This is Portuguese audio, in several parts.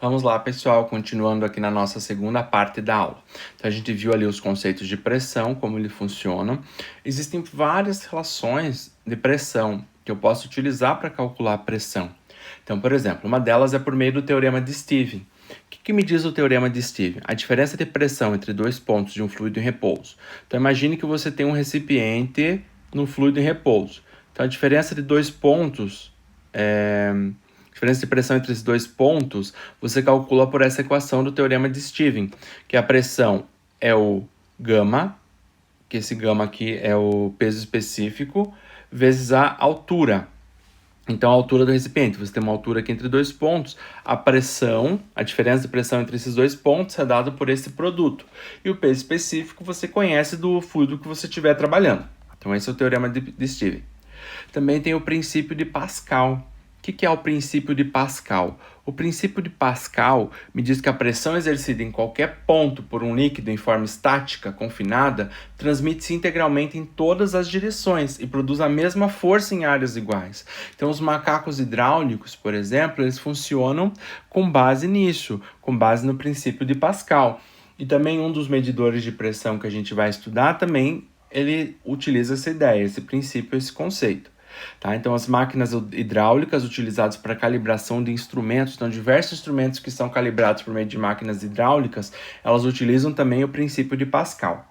Vamos lá, pessoal, continuando aqui na nossa segunda parte da aula. Então, a gente viu ali os conceitos de pressão, como eles funcionam. Existem várias relações de pressão que eu posso utilizar para calcular a pressão. Então, por exemplo, uma delas é por meio do teorema de Stevens. O que me diz o teorema de Stevens? A diferença de pressão entre dois pontos de um fluido em repouso. Então, imagine que você tem um recipiente no fluido em repouso. Então, a diferença de dois pontos diferença de pressão entre esses dois pontos, você calcula por essa equação do teorema de Stevens, que a pressão é o gama, que esse gama aqui é o peso específico, vezes a altura. Então, a altura do recipiente, você tem uma altura aqui entre dois pontos, a pressão, a diferença de pressão entre esses dois pontos é dada por esse produto. E o peso específico você conhece do fluido que você estiver trabalhando. Então, esse é o teorema de Stevens. Também tem o princípio de Pascal. O que é o princípio de Pascal? O princípio de Pascal me diz que a pressão exercida em qualquer ponto por um líquido em forma estática, confinada, transmite-se integralmente em todas as direções e produz a mesma força em áreas iguais. Então, os macacos hidráulicos, por exemplo, eles funcionam com base nisso, com base no princípio de Pascal. E também um dos medidores de pressão que a gente vai estudar também, ele utiliza essa ideia, esse princípio, esse conceito. Tá? Então, as máquinas hidráulicas utilizadas para calibração de instrumentos, então diversos instrumentos que são calibrados por meio de máquinas hidráulicas, elas utilizam também o princípio de Pascal.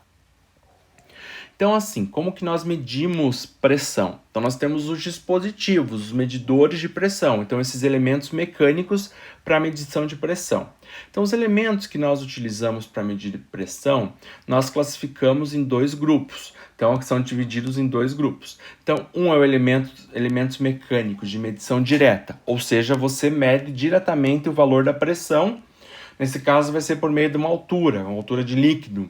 Então, assim, como que nós medimos pressão? Então, nós temos os dispositivos, os medidores de pressão. Então, esses elementos mecânicos para a medição de pressão. Então, os elementos que nós utilizamos para medir pressão, nós classificamos em dois grupos. Então, são divididos em dois grupos. Então, um é o elementos mecânicos de medição direta, ou seja, você mede diretamente o valor da pressão. Nesse caso, vai ser por meio de uma altura de líquido.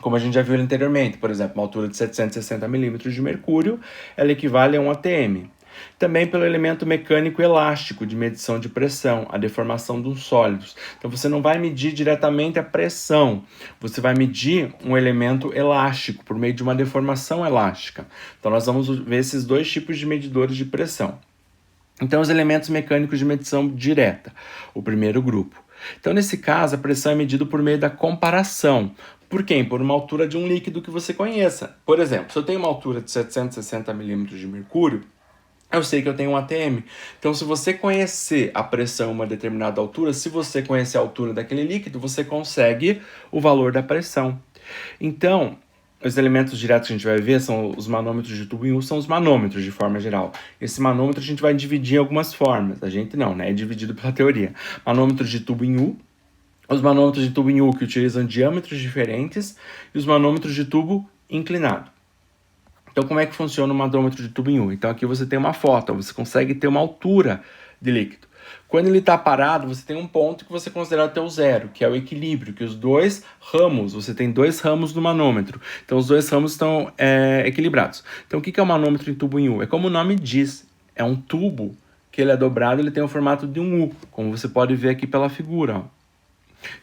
Como a gente já viu anteriormente, por exemplo, uma altura de 760 milímetros de mercúrio, ela equivale a 1 atm. Também pelo elemento mecânico elástico de medição de pressão, a deformação dos sólidos. Então você não vai medir diretamente a pressão, você vai medir um elemento elástico por meio de uma deformação elástica. Então nós vamos ver esses dois tipos de medidores de pressão. Então os elementos mecânicos de medição direta, o primeiro grupo. Então nesse caso a pressão é medida por meio da comparação. Por quem? Por uma altura de um líquido que você conheça. Por exemplo, se eu tenho uma altura de 760 milímetros de mercúrio, eu sei que eu tenho um atm. Então, se você conhecer a pressão a uma determinada altura, se você conhecer a altura daquele líquido, você consegue o valor da pressão. Então, os elementos diretos que a gente vai ver são os manômetros de tubo em U, são os manômetros de forma geral. Esse manômetro a gente vai dividir em algumas formas. A gente não, né? É dividido pela teoria. Manômetros de tubo em U, os manômetros de tubo em U que utilizam diâmetros diferentes e os manômetros de tubo inclinado. Então, como é que funciona o manômetro de tubo em U? Então, aqui você tem uma foto, você consegue ter uma altura de líquido. Quando ele está parado, você tem um ponto que você considera até o zero, que é o equilíbrio, que os dois ramos, você tem dois ramos do manômetro. Então, os dois ramos estão equilibrados. Então, o que é o manômetro em tubo em U? É como o nome diz, é um tubo que ele é dobrado, ele tem o formato de um U, como você pode ver aqui pela figura, ó.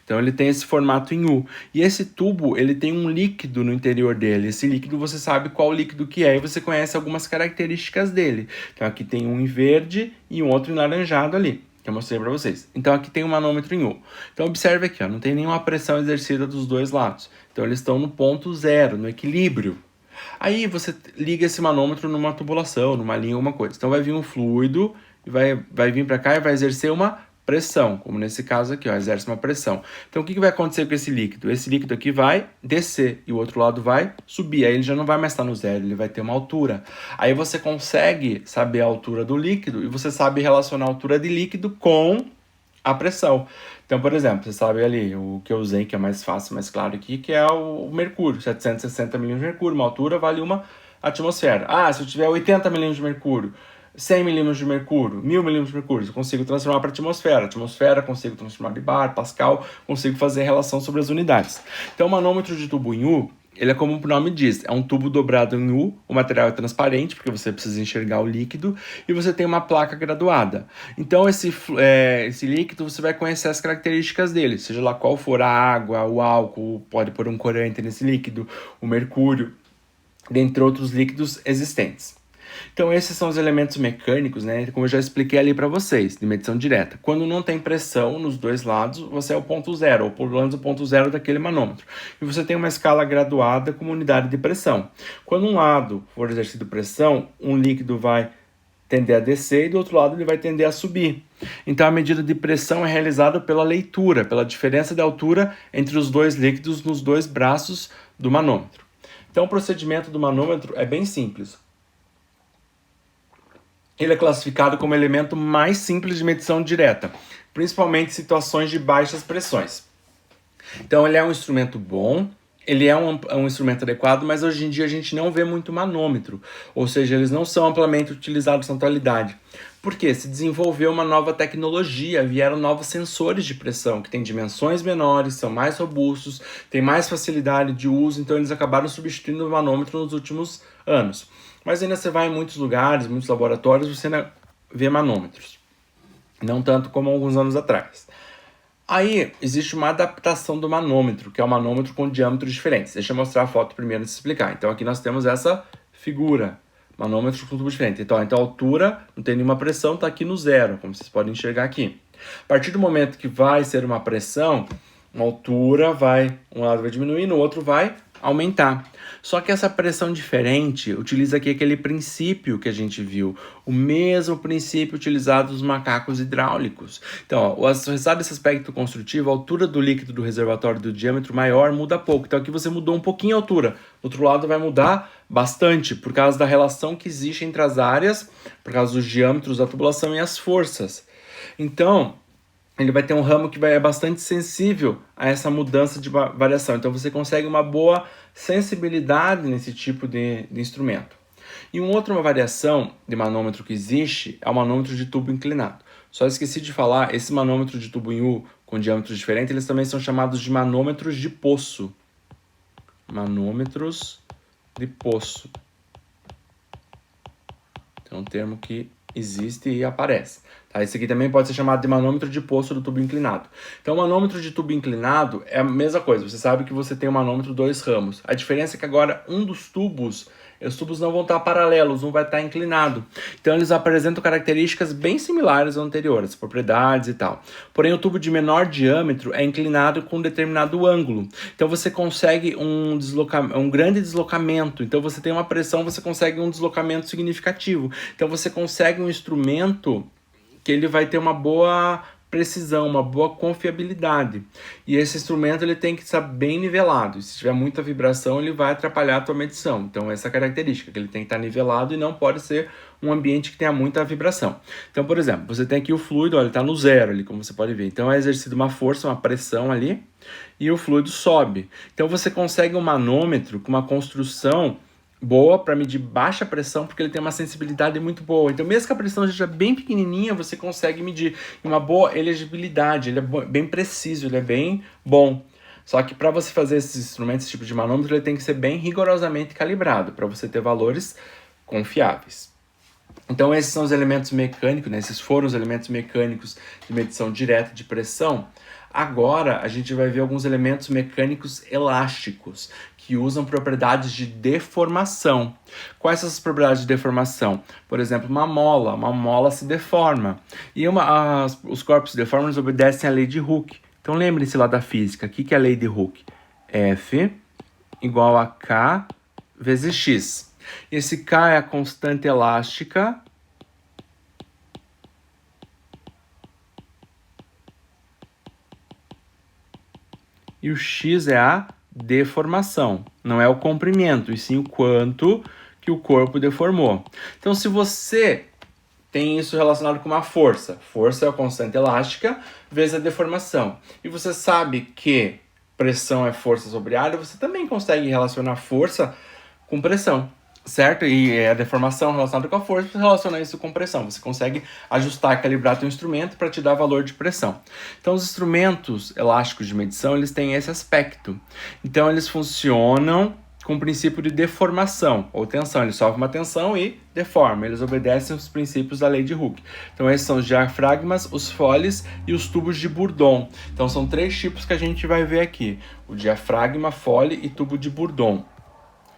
Então ele tem esse formato em U. E esse tubo, ele tem um líquido no interior dele. Esse líquido você sabe qual líquido que é e você conhece algumas características dele. Então aqui tem um em verde e um outro em laranjado ali, que eu mostrei para vocês. Então aqui tem um manômetro em U. Então observe aqui, ó, não tem nenhuma pressão exercida dos dois lados. Então eles estão no ponto zero, no equilíbrio. Aí você liga esse manômetro numa tubulação, numa linha, alguma coisa. Então vai vir um fluido e vai vir para cá e vai exercer uma pressão, como nesse caso aqui, ó, exerce uma pressão. Então, o que vai acontecer com esse líquido? Esse líquido aqui vai descer e o outro lado vai subir. Aí ele já não vai mais estar no zero, ele vai ter uma altura. Aí você consegue saber a altura do líquido e você sabe relacionar a altura de líquido com a pressão. Então, por exemplo, você sabe ali o que eu usei, que é mais fácil, mais claro aqui, que é o mercúrio, 760 milímetros de mercúrio. Uma altura vale uma atmosfera. Ah, se eu tiver 80 milímetros de mercúrio, 100 milímetros de mercúrio, 1000 milímetros de mercúrio, eu consigo transformar para atmosfera. Atmosfera, consigo transformar de bar, Pascal, consigo fazer relação sobre as unidades. Então, o manômetro de tubo em U, ele é como o nome diz, é um tubo dobrado em U, o material é transparente, porque você precisa enxergar o líquido, e você tem uma placa graduada. Então, esse líquido, você vai conhecer as características dele, seja lá qual for a água, o álcool, pode pôr um corante nesse líquido, o mercúrio, dentre outros líquidos existentes. Então esses são os elementos mecânicos, né, como eu já expliquei ali para vocês, de medição direta. Quando não tem pressão nos dois lados, você é o ponto zero, ou pelo menos o ponto zero daquele manômetro. E você tem uma escala graduada como unidade de pressão. Quando um lado for exercido pressão, um líquido vai tender a descer e do outro lado ele vai tender a subir. Então a medida de pressão é realizada pela leitura, pela diferença de altura entre os dois líquidos nos dois braços do manômetro. Então o procedimento do manômetro é bem simples. Ele é classificado como elemento mais simples de medição direta, principalmente em situações de baixas pressões. Então ele é um instrumento bom, ele é um instrumento adequado, mas hoje em dia a gente não vê muito manômetro, ou seja, eles não são amplamente utilizados na atualidade. Por quê? Se desenvolveu uma nova tecnologia, vieram novos sensores de pressão, que têm dimensões menores, são mais robustos, têm mais facilidade de uso, então eles acabaram substituindo o manômetro nos últimos anos. Mas ainda você vai em muitos lugares, muitos laboratórios, você ainda vê manômetros. Não tanto como alguns anos atrás. Aí, existe uma adaptação do manômetro, que é um manômetro com diâmetros diferentes. Deixa eu mostrar a foto primeiro antes de explicar. Então, aqui nós temos essa figura, manômetro com tubo diferente. Então, a altura, não tem nenhuma pressão, está aqui no zero, como vocês podem enxergar aqui. A partir do momento que vai ser uma pressão, uma altura um lado vai diminuir, no outro vai aumentar. Só que essa pressão diferente utiliza aqui aquele princípio que a gente viu, o mesmo princípio utilizado nos macacos hidráulicos. Então, o resultado desse aspecto construtivo, a altura do líquido do reservatório do diâmetro maior muda pouco. Então aqui você mudou um pouquinho a altura, do outro lado vai mudar bastante, por causa da relação que existe entre as áreas, por causa dos diâmetros da tubulação e as forças. Então, ele vai ter um ramo que é bastante sensível a essa mudança de variação. Então você consegue uma boa sensibilidade nesse tipo de instrumento. E uma outra variação de manômetro que existe é o manômetro de tubo inclinado. Só esqueci de falar, esse manômetro de tubo em U com diâmetros diferentes, eles também são chamados de manômetros de poço. Manômetros de poço. É um termo que existe e aparece. Tá? Esse aqui também pode ser chamado de manômetro de poço do tubo inclinado. Então, o manômetro de tubo inclinado é a mesma coisa. Você sabe que você tem um manômetro 2 ramos. A diferença é que agora um dos tubos, os tubos não vão estar paralelos, um vai estar inclinado. Então, eles apresentam características bem similares às anteriores, propriedades e tal. Porém, o tubo de menor diâmetro é inclinado com um determinado ângulo. Então, você consegue um grande deslocamento. Então, você tem uma pressão, você consegue um deslocamento significativo. Então, você consegue um instrumento que ele vai ter uma boa precisão, uma boa confiabilidade. E esse instrumento ele tem que estar bem nivelado. E se tiver muita vibração, ele vai atrapalhar a tua medição. Então, essa é a característica, que ele tem que estar nivelado e não pode ser um ambiente que tenha muita vibração. Então, por exemplo, você tem aqui o fluido, olha, ele está no zero ali, como você pode ver. Então, é exercida uma força, uma pressão ali, e o fluido sobe. Então, você consegue um manômetro com uma construção boa para medir baixa pressão, porque ele tem uma sensibilidade muito boa. Então, mesmo que a pressão seja bem pequenininha, você consegue medir uma boa elegibilidade. Ele é bem preciso, ele é bem bom. Só que para você fazer esses instrumentos, esse tipo de manômetro, ele tem que ser bem rigorosamente calibrado para você ter valores confiáveis. Então, esses são os elementos mecânicos, né? Esses foram os elementos mecânicos de medição direta de pressão. Agora, a gente vai ver alguns elementos mecânicos elásticos, que usam propriedades de deformação. Quais são essas propriedades de deformação? Por exemplo, uma mola se deforma. E os corpos deformados obedecem à lei de Hooke. Então, lembre-se lá da física. O que é a lei de Hooke? F igual a K vezes X. Esse K é a constante elástica e o X é a deformação. Não é o comprimento, e sim o quanto que o corpo deformou. Então, se você tem isso relacionado com uma força é a constante elástica vezes a deformação, e você sabe que pressão é força sobre área, você também consegue relacionar força com pressão, certo? E a deformação relacionada com a força, você relaciona isso com pressão. Você consegue ajustar e calibrar teu instrumento para te dar valor de pressão. Então, os instrumentos elásticos de medição, eles têm esse aspecto. Então, eles funcionam com o princípio de deformação ou tensão. Eles sofrem uma tensão e deformam. Eles obedecem os princípios da lei de Hooke. Então, esses são os diafragmas, os foles e os tubos de Bourdon. Então, são 3 tipos que a gente vai ver aqui. O diafragma, fole e tubo de Bourdon.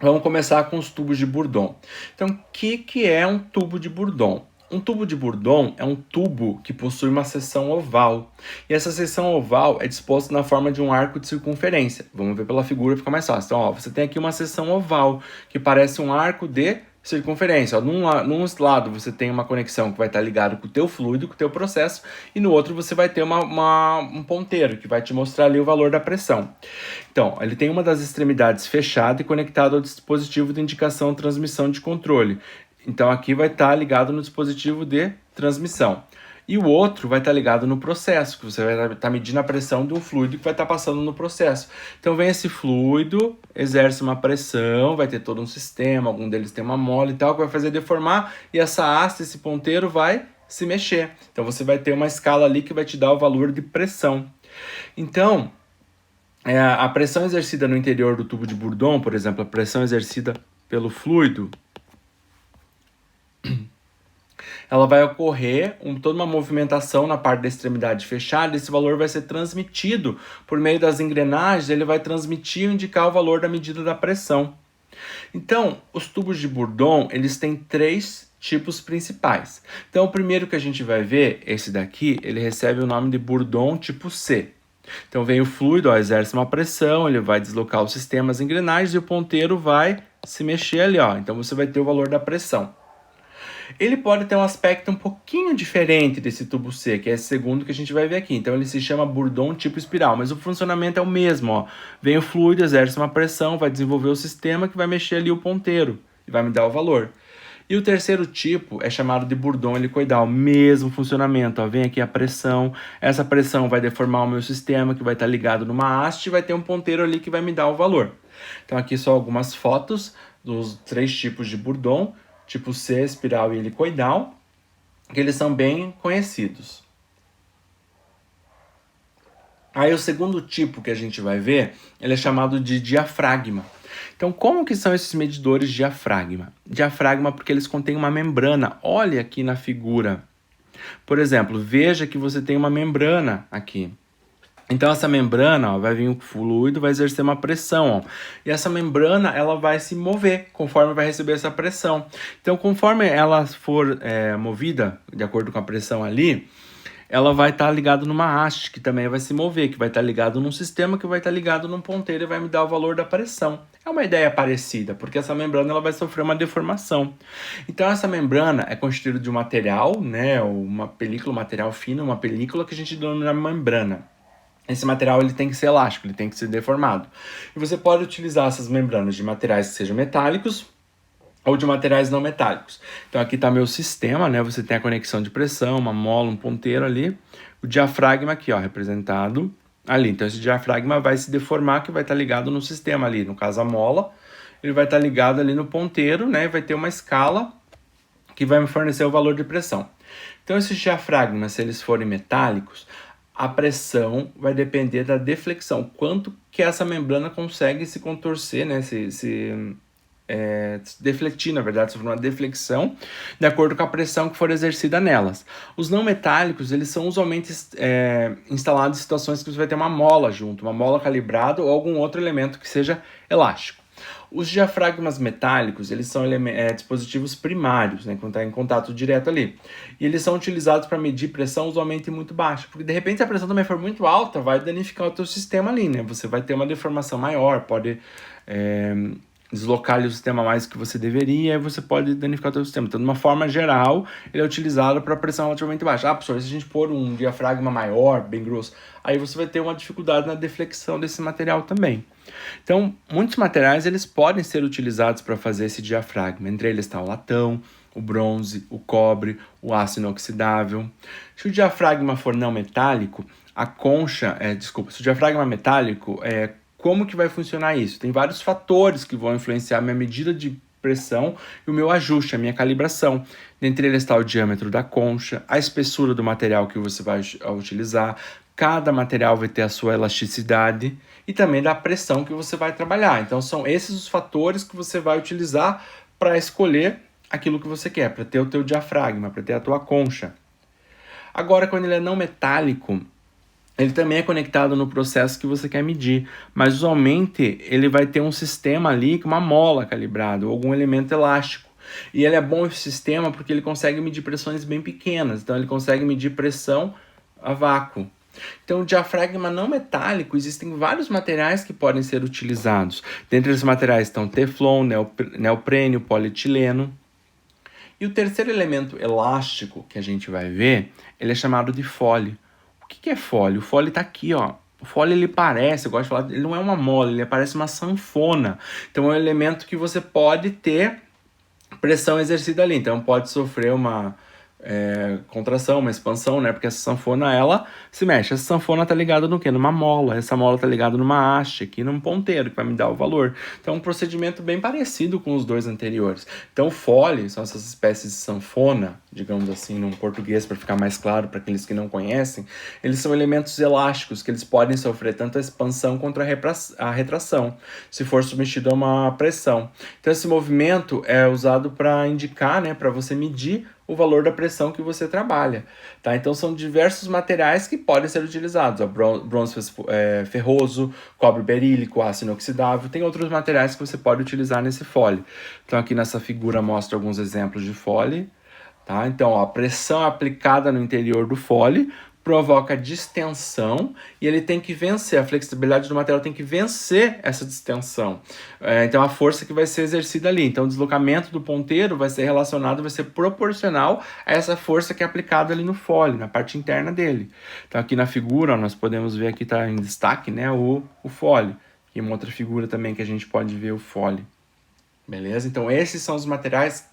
Vamos começar com os tubos de Bourdon. Então, o que é um tubo de Bourdon? Um tubo de Bourdon é um tubo que possui uma seção oval. E essa seção oval é disposta na forma de um arco de circunferência. Vamos ver pela figura, fica mais fácil. Então, ó, você tem aqui uma seção oval, que parece um arco de circunferência. Ó, num lado você tem uma conexão que vai estar ligado com o teu fluido, com o teu processo, e no outro você vai ter um ponteiro, que vai te mostrar ali o valor da pressão. Então, ele tem uma das extremidades fechada e conectada ao dispositivo de indicação transmissão de controle. Então, aqui vai estar ligado no dispositivo de transmissão. E o outro vai estar ligado no processo, que você vai estar medindo a pressão de um fluido que vai estar passando no processo. Então, vem esse fluido, exerce uma pressão, vai ter todo um sistema, algum deles tem uma mola e tal, que vai fazer deformar, e essa haste, esse ponteiro vai se mexer. Então, você vai ter uma escala ali que vai te dar o valor de pressão. Então, a pressão exercida no interior do tubo de Bourdon, por exemplo, a pressão exercida pelo fluido, ela vai ocorrer toda uma movimentação na parte da extremidade fechada, esse valor vai ser transmitido por meio das engrenagens, ele vai transmitir e indicar o valor da medida da pressão. Então, os tubos de Bourdon, eles têm 3 tipos principais. Então, o primeiro que a gente vai ver, esse daqui, ele recebe o nome de Bourdon tipo C. Então, vem o fluido, ó, exerce uma pressão, ele vai deslocar o sistema, as engrenagens, e o ponteiro vai se mexer ali, ó. Então, você vai ter o valor da pressão. Ele pode ter um aspecto um pouquinho diferente desse tubo C, que é esse segundo que a gente vai ver aqui. Então, ele se chama Bourdon tipo espiral, mas o funcionamento é o mesmo, ó. Vem o fluido, exerce uma pressão, vai desenvolver o sistema que vai mexer ali o ponteiro e vai me dar o valor. E o terceiro tipo é chamado de Bourdon helicoidal, mesmo funcionamento, ó. Vem aqui a pressão, essa pressão vai deformar o meu sistema, que vai estar ligado numa haste, e vai ter um ponteiro ali que vai me dar o valor. Então, aqui só algumas fotos dos 3 tipos de Bourdon, tipo C, espiral e helicoidal, que eles são bem conhecidos. Aí o segundo tipo que a gente vai ver, ele é chamado de diafragma. Então, como que são esses medidores de diafragma? Diafragma porque eles contêm uma membrana. Olha aqui na figura. Por exemplo, veja que você tem uma membrana aqui. Então, essa membrana, ó, vai vir o fluido, vai exercer uma pressão, ó, e essa membrana ela vai se mover conforme vai receber essa pressão. Então, conforme ela for movida, de acordo com a pressão ali, ela vai estar ligada numa haste, que também vai se mover, que vai estar ligado num sistema, que vai estar ligado num ponteiro e vai me dar o valor da pressão. É uma ideia parecida, porque essa membrana ela vai sofrer uma deformação. Então, essa membrana é constituída de um material, né, uma película, um material fino, uma película que a gente denomina membrana. Esse material ele tem que ser elástico, ele tem que ser deformado. E você pode utilizar essas membranas de materiais que sejam metálicos ou de materiais não metálicos. Então aqui está meu sistema, né? Você tem a conexão de pressão, uma mola, um ponteiro ali. O diafragma aqui, ó, representado ali. Então esse diafragma vai se deformar, que vai estar ligado no sistema ali. No caso a mola, ele vai estar ligado ali no ponteiro, né? E vai ter uma escala que vai me fornecer o valor de pressão. Então esses diafragmas, se eles forem metálicos, a pressão vai depender da deflexão, quanto que essa membrana consegue se contorcer, né, se defletir, na verdade, sofrer uma deflexão, de acordo com a pressão que for exercida nelas. Os não metálicos, eles são usualmente instalados em situações que você vai ter uma mola junto, uma mola calibrada ou algum outro elemento que seja elástico. Os diafragmas metálicos, eles são dispositivos primários, né, quando está em contato direto ali. E eles são utilizados para medir pressão usualmente muito baixa, porque de repente se a pressão também for muito alta, vai danificar o teu sistema ali, né? Você vai ter uma deformação maior, pode deslocar ali o sistema mais do que você deveria, e você pode danificar o teu sistema. Então, de uma forma geral, ele é utilizado para pressão relativamente baixa. Ah, professor, se a gente pôr um diafragma maior, bem grosso, aí você vai ter uma dificuldade na deflexão desse material também. Então, muitos materiais eles podem ser utilizados para fazer esse diafragma. Entre eles está o latão, o bronze, o cobre, o aço inoxidável. Se o diafragma for não metálico, a concha, se o diafragma é metálico, como que vai funcionar isso? Tem vários fatores que vão influenciar a minha medida de pressão e o meu ajuste, a minha calibração. Dentre eles está o diâmetro da concha, a espessura do material que você vai utilizar. Cada material vai ter a sua elasticidade e também da pressão que você vai trabalhar. Então, são esses os fatores que você vai utilizar para escolher aquilo que você quer, para ter o teu diafragma, para ter a tua concha. Agora, quando ele é não metálico, ele também é conectado no processo que você quer medir, mas usualmente ele vai ter um sistema ali com uma mola calibrada, ou algum elemento elástico. E ele é bom esse sistema porque ele consegue medir pressões bem pequenas, então ele consegue medir pressão a vácuo. Então, o diafragma não metálico, existem vários materiais que podem ser utilizados. Dentre esses materiais estão teflon, neoprênio, polietileno. E o terceiro elemento elástico que a gente vai ver, ele é chamado de fole. O que é fole? O fole está aqui, ó. O fole, ele parece, eu gosto de falar, ele não é uma mola, ele parece uma sanfona. Então, é um elemento que você pode ter pressão exercida ali. Então, pode sofrer uma contração, uma expansão, né? Porque essa sanfona, ela se mexe. Essa sanfona tá ligada no quê? Numa mola. Essa mola tá ligada numa haste aqui, num ponteiro, que vai me dar o valor. Então, é um procedimento bem parecido com os dois anteriores. Então, fole são essas espécies de sanfona, digamos assim, num português, para ficar mais claro para aqueles que não conhecem. Eles são elementos elásticos, que eles podem sofrer tanto a expansão quanto a retração, se for submetido a uma pressão. Então, esse movimento é usado para indicar, né, para você medir o valor da pressão que você trabalha, tá? Então são diversos materiais que podem ser utilizados, bronze ferroso, cobre berílico, aço inoxidável, tem outros materiais que você pode utilizar nesse fole. Então aqui nessa figura mostra alguns exemplos de fole, tá? Então ó, a pressão aplicada no interior do fole provoca distensão e ele tem que vencer, a flexibilidade do material tem que vencer essa distensão. Então a força que vai ser exercida ali. Então o deslocamento do ponteiro vai ser relacionado, vai ser proporcional a essa força que é aplicada ali no fole, na parte interna dele. Então aqui na figura, ó, nós podemos ver aqui está em destaque, né, o fole. E uma outra figura também que a gente pode ver o fole. Beleza? Então esses são os materiais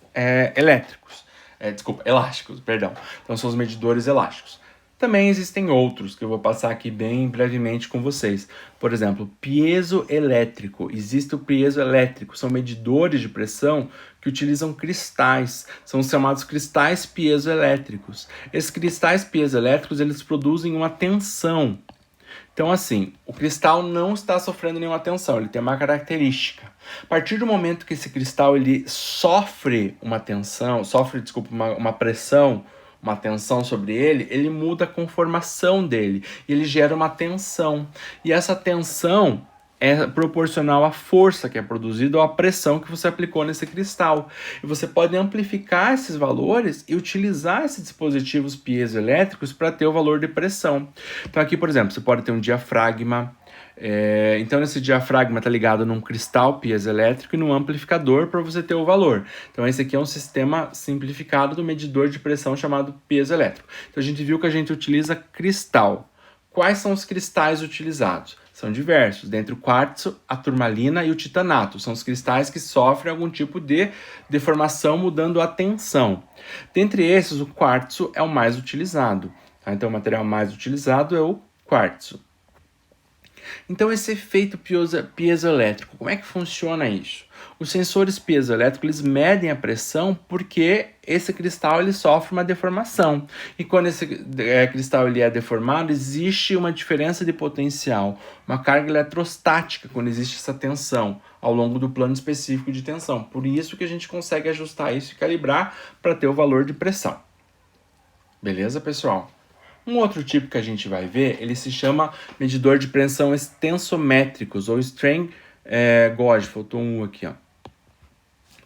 elásticos, perdão. Então são os medidores elásticos. Também existem outros que eu vou passar aqui bem brevemente com vocês. Por exemplo, piezoelétrico. Existe o piezoelétrico, são medidores de pressão que utilizam cristais. São os chamados cristais piezoelétricos. Esses cristais piezoelétricos, eles produzem uma tensão. Então, assim, o cristal não está sofrendo nenhuma tensão, ele tem uma característica. A partir do momento que esse cristal ele sofre uma tensão, uma pressão, uma tensão sobre ele, ele muda a conformação dele, e ele gera uma tensão. E essa tensão é proporcional à força que é produzida ou à pressão que você aplicou nesse cristal. E você pode amplificar esses valores e utilizar esses dispositivos piezoelétricos para ter o valor de pressão. Então aqui, por exemplo, você pode ter um diafragma. Então esse diafragma está ligado num cristal piezoelétrico e num amplificador para você ter o valor. Então esse aqui é um sistema simplificado do medidor de pressão chamado piezoelétrico. Então a gente viu que a gente utiliza cristal. Quais são os cristais utilizados? São diversos, dentre o quartzo, a turmalina e o titanato. São os cristais que sofrem algum tipo de deformação mudando a tensão. Dentre esses, o quartzo é o mais utilizado. Tá? Então o material mais utilizado é o quartzo. Então esse efeito piezoelétrico, como é que funciona isso? Os sensores piezoelétricos eles medem a pressão porque esse cristal ele sofre uma deformação. E quando esse cristal ele é deformado, existe uma diferença de potencial, uma carga eletrostática quando existe essa tensão ao longo do plano específico de tensão. Por isso que a gente consegue ajustar isso e calibrar para ter o valor de pressão. Beleza, pessoal? Um outro tipo que a gente vai ver, ele se chama medidor de pressão extensométricos, ou strain gauge, faltou um aqui, ó.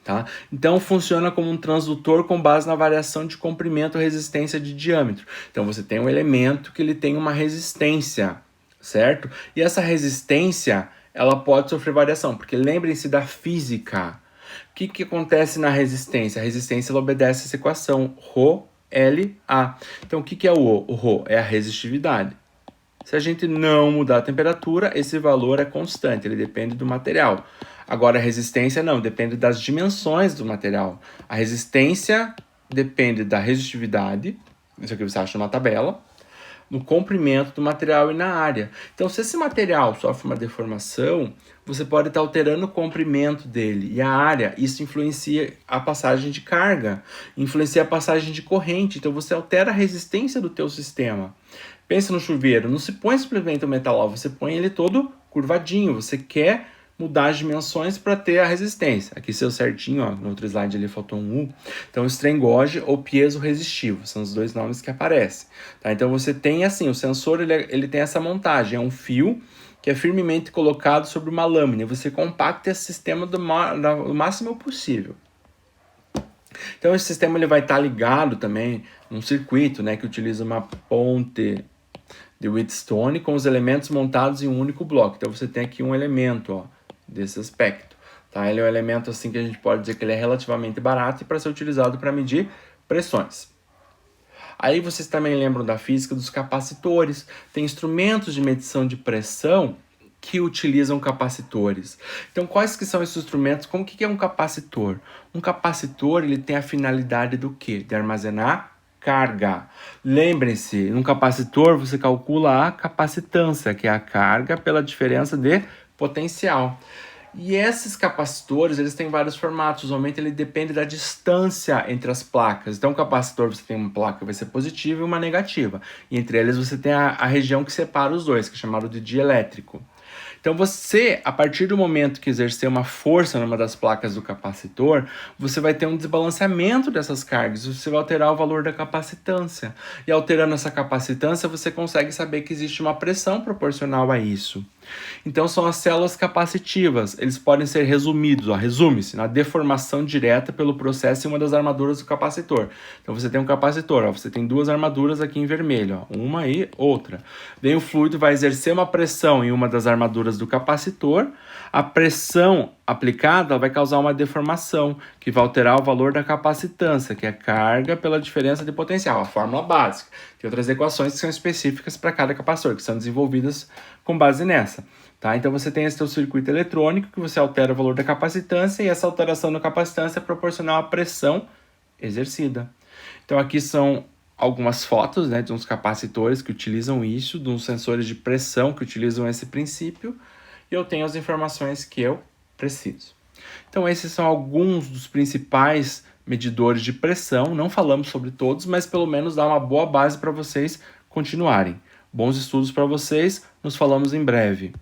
Tá? Então funciona como um transdutor com base na variação de comprimento, resistência de diâmetro. Então você tem um elemento que ele tem uma resistência, certo? E essa resistência, ela pode sofrer variação, porque lembrem-se da física. O que acontece na resistência? A resistência ela obedece essa equação, ρ LA. Então, o que é o ρ? É a resistividade. Se a gente não mudar a temperatura, esse valor é constante, ele depende do material. Agora, a resistência não, depende das dimensões do material. A resistência depende da resistividade, isso aqui você acha numa tabela, no comprimento do material e na área. Então, se esse material sofre uma deformação, você pode estar alterando o comprimento dele e a área. Isso influencia a passagem de carga, influencia a passagem de corrente. Então, você altera a resistência do teu sistema. Pensa no chuveiro, não se põe simplesmente o metal lá, você põe ele todo curvadinho. Você quer mudar as dimensões para ter a resistência. Aqui seu certinho, ó, no outro slide ali faltou um U. Então, strain gauge ou piezo resistivo, são os dois nomes que aparecem. Tá? Então, você tem assim, o sensor ele tem essa montagem, é um fio que é firmemente colocado sobre uma lâmina e você compacta esse sistema do máximo possível. Então, esse sistema ele vai estar ligado também num circuito, né, que utiliza uma ponte de Wheatstone com os elementos montados em um único bloco. Então, você tem aqui um elemento, ó, desse aspecto. Tá? Ele é um elemento assim que a gente pode dizer que ele é relativamente barato e para ser utilizado para medir pressões. Aí vocês também lembram da física dos capacitores. Tem instrumentos de medição de pressão que utilizam capacitores. Então, quais que são esses instrumentos? Como que é um capacitor? Um capacitor, ele tem a finalidade do quê? De armazenar carga. Lembrem-se, num capacitor você calcula a capacitância, que é a carga pela diferença de potencial. E esses capacitores, eles têm vários formatos. Usualmente ele depende da distância entre as placas. Então, o capacitor, você tem uma placa que vai ser positiva e uma negativa. E entre eles você tem a região que separa os dois, que é chamado de dielétrico. Então você, a partir do momento que exercer uma força numa das placas do capacitor, você vai ter um desbalanceamento dessas cargas, você vai alterar o valor da capacitância. E alterando essa capacitância, você consegue saber que existe uma pressão proporcional a isso. Então são as células capacitivas, eles podem ser resumidos, resume-se, na deformação direta pelo processo em uma das armaduras do capacitor. Então você tem um capacitor, você tem duas armaduras aqui em vermelho, uma e outra. Vem o fluido, vai exercer uma pressão em uma das armaduras do capacitor, a pressão aplicada vai causar uma deformação, que vai alterar o valor da capacitância, que é carga pela diferença de potencial, a fórmula básica. Tem outras equações que são específicas para cada capacitor, que são desenvolvidas com base nessa. Tá? Então você tem esse seu circuito eletrônico, que você altera o valor da capacitância, e essa alteração da capacitância é proporcional à pressão exercida. Então aqui são algumas fotos, né, de uns capacitores que utilizam isso, de uns sensores de pressão que utilizam esse princípio, e eu tenho as informações que eu preciso. Então esses são alguns dos principais medidores de pressão. Não falamos sobre todos, mas pelo menos dá uma boa base para vocês continuarem. Bons estudos para vocês, nos falamos em breve.